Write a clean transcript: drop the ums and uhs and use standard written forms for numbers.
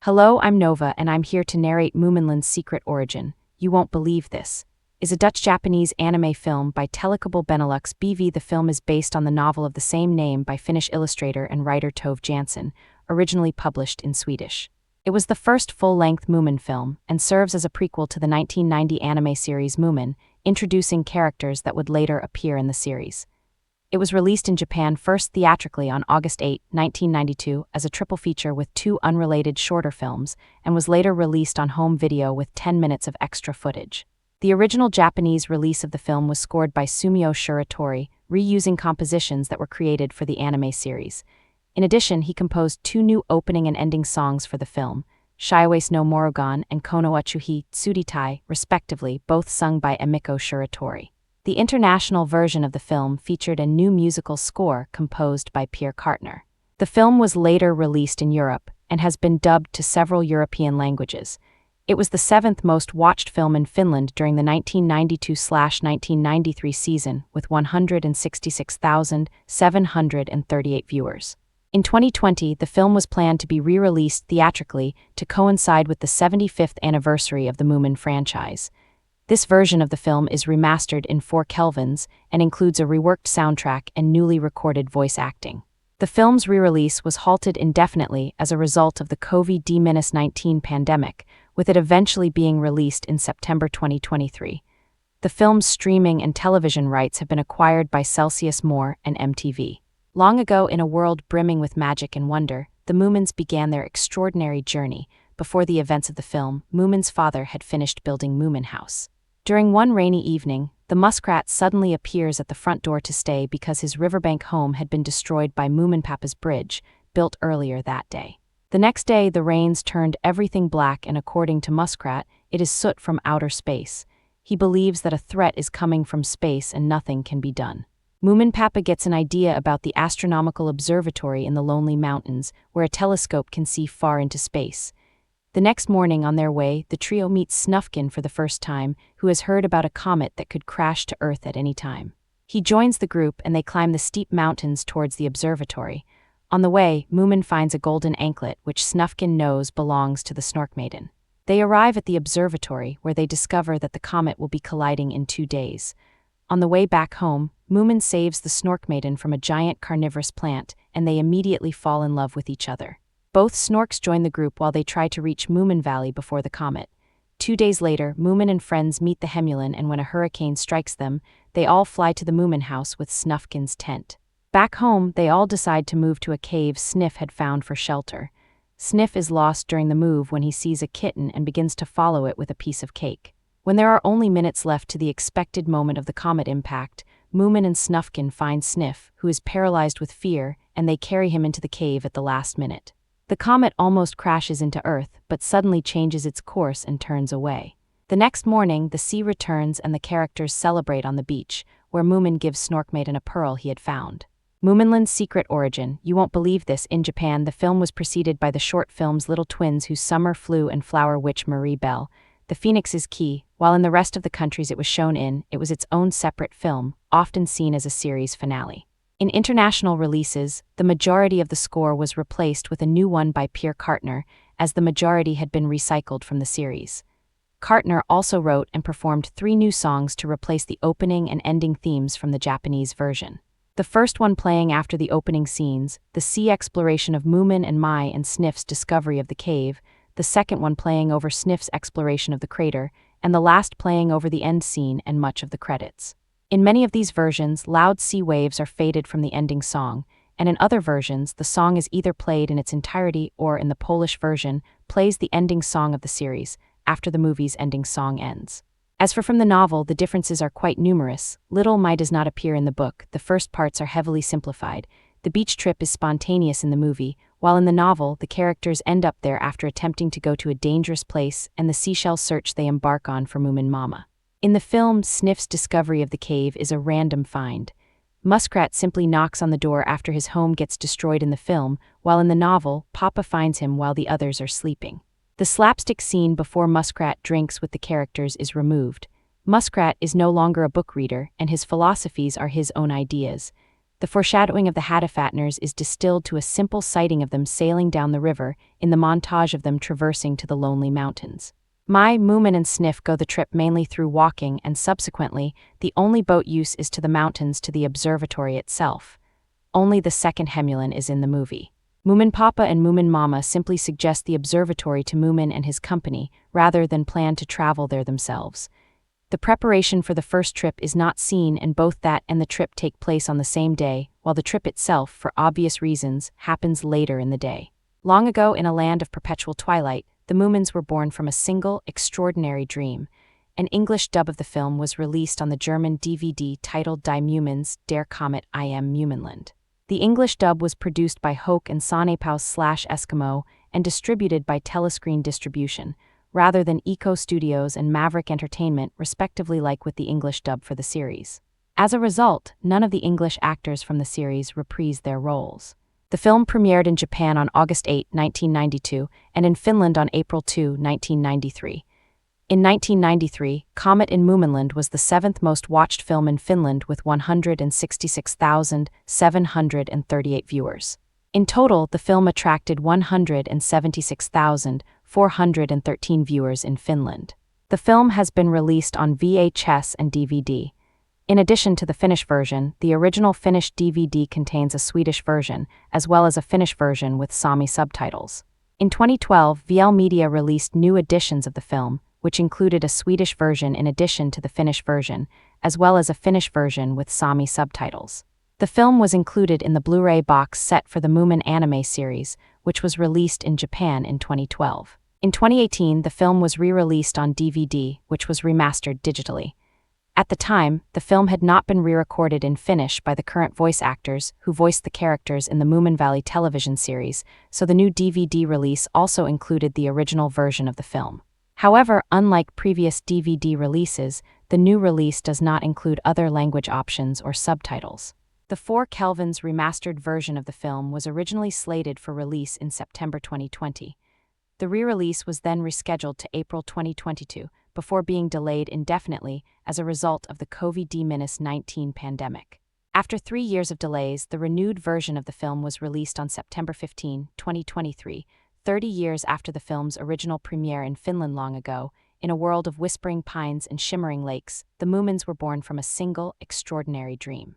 Hello, I'm Nova, and I'm here to narrate Moominland's secret origin. You won't believe this. Is a Dutch-Japanese anime film by Telecable Benelux B.V. The film is based on the novel of the same name by Finnish illustrator and writer Tove Jansson, originally published in Swedish. It was the first full-length Moomin film, and serves as a prequel to the 1990 anime series Moomin, introducing characters that would later appear in the series. It was released in Japan first theatrically on August 8, 1992, as a triple feature with 2 unrelated shorter films, and was later released on home video with 10 minutes of extra footage. The original Japanese release of the film was scored by Sumio Shiratori, reusing compositions that were created for the anime series. In addition, he composed 2 new opening and ending songs for the film, Shiawase no morugaane and Kono uchuu tsutae, respectively, both sung by Emiko Shiratori. The international version of the film featured a new musical score composed by Pierre Kartner. The film was later released in Europe and has been dubbed to several European languages. It was the 7th most watched film in Finland during the 1992-1993 season, with 166,738 viewers. In 2020, the film was planned to be re-released theatrically to coincide with the 75th anniversary of the Moomin franchise. This version of the film is remastered in 4 kelvins and includes a reworked soundtrack and newly recorded voice acting. The film's re-release was halted indefinitely as a result of the COVID-19 pandemic, with it eventually being released in September 2023. The film's streaming and television rights have been acquired by Celsius More and MTV. Long ago, in a world brimming with magic and wonder, the Moomins began their extraordinary journey. Before the events of the film, Moomin's father had finished building Moomin House. During one rainy evening, the muskrat suddenly appears at the front door to stay because his riverbank home had been destroyed by Moomin Papa's bridge, built earlier that day. The next day, the rains turned everything black, and according to Muskrat, it is soot from outer space. He believes that a threat is coming from space and nothing can be done. Moomin Papa gets an idea about the astronomical observatory in the Lonely Mountains, where a telescope can see far into space. The next morning on their way, the trio meets Snufkin for the first time, who has heard about a comet that could crash to Earth at any time. He joins the group and they climb the steep mountains towards the observatory. On the way, Moomin finds a golden anklet which Snufkin knows belongs to the Snork Maiden. They arrive at the observatory, where they discover that the comet will be colliding in 2 days. On the way back home, Moomin saves the Snork Maiden from a giant carnivorous plant, and they immediately fall in love with each other. Both Snorks join the group while they try to reach Moomin Valley before the comet. 2 days later, Moomin and friends meet the Hemulan, and when a hurricane strikes them, they all fly to the Moomin house with Snufkin's tent. Back home, they all decide to move to a cave Sniff had found for shelter. Sniff is lost during the move when he sees a kitten and begins to follow it with a piece of cake. When there are only minutes left to the expected moment of the comet impact, Moomin and Snufkin find Sniff, who is paralyzed with fear, and they carry him into the cave at the last minute. The comet almost crashes into Earth, but suddenly changes its course and turns away. The next morning, the sea returns and the characters celebrate on the beach, where Moomin gives Snorkmaiden a pearl he had found. Moominland's secret origin. You won't believe this. In Japan, the film was preceded by the short films Little Twins Whose Summer Flew and Flower Witch Marie Belle. The Phoenix is Key. While in the rest of the countries it was shown in, it was its own separate film, often seen as a series finale. In international releases, the majority of the score was replaced with a new one by Pierre Kartner, as the majority had been recycled from the series. Kartner also wrote and performed 3 new songs to replace the opening and ending themes from the Japanese version. The first one playing after the opening scenes, the sea exploration of Moomin and Mai and Sniff's discovery of the cave, the second one playing over Sniff's exploration of the crater, and the last playing over the end scene and much of the credits. In many of these versions, loud sea waves are faded from the ending song, and in other versions, the song is either played in its entirety or, in the Polish version, plays the ending song of the series, after the movie's ending song ends. As for from the novel, the differences are quite numerous. Little Mai does not appear in the book. The first parts are heavily simplified. The beach trip is spontaneous in the movie, while in the novel, the characters end up there after attempting to go to a dangerous place and the seashell search they embark on for Moomin Mama. In the film, Sniff's discovery of the cave is a random find. Muskrat simply knocks on the door after his home gets destroyed in the film, while in the novel, Papa finds him while the others are sleeping. The slapstick scene before Muskrat drinks with the characters is removed. Muskrat is no longer a book reader, and his philosophies are his own ideas. The foreshadowing of the Hattifatners is distilled to a simple sighting of them sailing down the river in the montage of them traversing to the lonely mountains. Moomin and Sniff go the trip mainly through walking, and subsequently, the only boat use is to the mountains to the observatory itself. Only the second Hemulan is in the movie. Moomin Papa and Moomin Mama simply suggest the observatory to Moomin and his company, rather than plan to travel there themselves. The preparation for the first trip is not seen, and both that and the trip take place on the same day, while the trip itself, for obvious reasons, happens later in the day. Long ago in a land of perpetual twilight, the Moomins were born from a single, extraordinary dream. An English dub of the film was released on the German DVD titled Die Moomins, Der Comet im Moominland. The English dub was produced by Hoke and Sonnepaus/Eskimo and distributed by Telescreen Distribution, rather than Eco Studios and Maverick Entertainment, respectively, like with the English dub for the series. As a result, none of the English actors from the series reprised their roles. The film premiered in Japan on August 8, 1992, and in Finland on April 2, 1993. In 1993, Comet in Moominland was the seventh most watched film in Finland with 166,738 viewers. In total, the film attracted 176,413 viewers in Finland. The film has been released on VHS and DVD. In addition to the Finnish version, the original Finnish DVD contains a Swedish version, as well as a Finnish version with Sami subtitles. In 2012, VL Media released new editions of the film, which included a Swedish version in addition to the Finnish version, as well as a Finnish version with Sami subtitles. The film was included in the Blu-ray box set for the Moomin anime series, which was released in Japan in 2012. In 2018, the film was re-released on DVD, which was remastered digitally. At the time, the film had not been re-recorded in Finnish by the current voice actors who voiced the characters in the Moomin Valley television series, so the new DVD release also included the original version of the film. However, unlike previous DVD releases, the new release does not include other language options or subtitles. The 4 Kelvins remastered version of the film was originally slated for release in September 2020. The re-release was then rescheduled to April 2022, before being delayed indefinitely as a result of the COVID-19 pandemic. After 3 years of delays, the renewed version of the film was released on September 15, 2023, 30 years after the film's original premiere in Finland. Long ago, in a world of whispering pines and shimmering lakes, the Moomins were born from a single, extraordinary dream.